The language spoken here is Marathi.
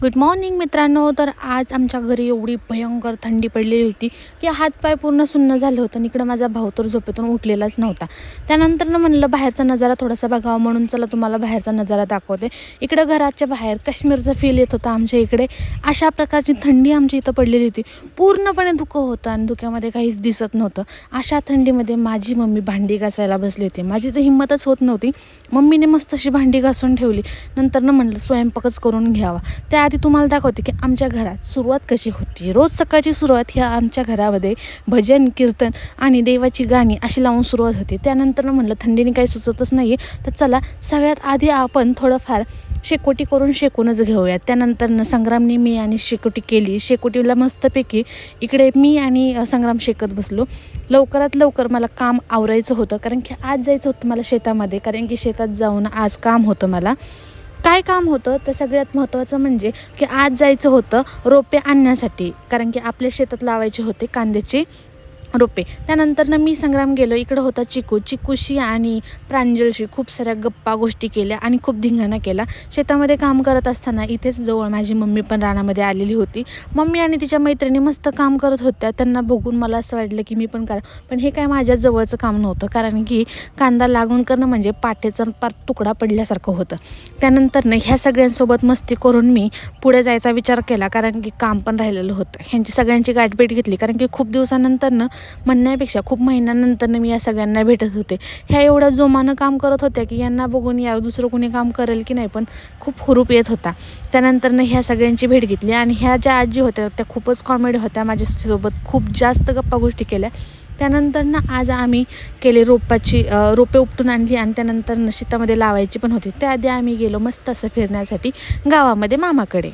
गुड मॉर्निंग मित्रांनो. तर आज आमच्या घरी एवढी भयंकर थंडी पडलेली होती की हातपाय पूर्ण सुन्न झालं होतं. इकडं माझा भाऊ तर झोपेतून उठलेलाच नव्हता. त्यानंतर म्हणलं बाहेरचा नजारा थोडासा बघावा, म्हणून चला तुम्हाला बाहेरचा नजारा दाखवते. इकडं घराच्या बाहेर काश्मीरचा फील येत होता आमच्या इकडे. अशा प्रकारची थंडी आमच्या इथं पडलेली होती. पूर्णपणे धुकं होतं आणि धुक्यामध्ये काहीच दिसत नव्हतं. अशा थंडीमध्ये माझी मम्मी भांडी घासायला बसली होती. माझी तर हिंमतच होत नव्हती. मम्मीने मस्त अशी भांडी घासून ठेवली. नंतर म्हणलं स्वयंपाकच करून घ्यावा. त्याआधी तुम्हाला दाखवते की आमच्या घरात सुरुवात कशी होती. रोज सकाळची सुरुवात ह्या आमच्या घरामध्ये भजन कीर्तन आणि देवाची गाणी अशी लावून सुरुवात होती. त्यानंतर म्हणलं थंडीने काही सुचतच नाही आहे, तर चला सगळ्यात आधी आपण थोडंफार शेकोटी करून शेकूनच घेऊयात. त्यानंतर संग्रामने मी आणि शेकोटी केली. शेकोटीला मस्तपैकी इकडे मी आणि संग्राम शेकत बसलो. लवकरात लवकर मला काम आवरायचं होतं, कारण की आज जायचं होतं मला शेतामध्ये. कारण की शेतात जाऊन आज काम होतं मला. काय काम होतं तर सगळ्यात महत्त्वाचं म्हणजे की आज जायचं होतं रोपे आणण्यासाठी, कारण की आपल्या शेतात लावायचे होते कांद्याचे रोपे. त्यानंतर मी संग्राम गेलो. इकडं होता चिकूशी आणि प्रांजलशी खूप साऱ्या गप्पा गोष्टी केल्या आणि खूप धिंगाणा केला. शेतामध्ये काम करत असताना इथेच जवळ माझी मम्मी पण रानामध्ये आलेली होती. मम्मी आणि तिच्या मैत्रिणी मस्त काम करत होत्या. त्यांना बघून मला असं वाटलं की मी पण करा, पण हे काय माझ्या जवळचं काम नव्हतं, कारण की कांदा लागून करणं म्हणजे पाट्याचा पार तुकडा पडल्यासारखं होतं. त्यानंतर ह्या सगळ्यांसोबत मस्ती करून मी पुढे जायचा विचार केला, कारण की काम पण राहिलेलं होतं. ह्यांची सगळ्यांची गाठभेट घेतली, कारण की खूप दिवसानंतर म्हणण्यापेक्षा खूप महिन्यानंतर मी या सगळ्यांना भेटत होते. ह्या एवढ्या जोमानं काम करत होत्या की यांना बघून यार दुसरं कोणी काम करेल की नाही, पण खूप हुरूप येत होता. त्यानंतर ह्या सगळ्यांची भेट घेतली आणि ह्या ज्या आजी होत्या त्या खूपच कॉमेडी होत्या. माझ्यासोबत खूप जास्त गप्पा गोष्टी केल्या. त्यानंतर आज आम्ही केले रोपे उपटून आणली आणि त्यानंतर शेतामध्ये लावायची पण होती. त्याआधी आम्ही गेलो मस्त असं फिरण्यासाठी गावामध्ये मामाकडे.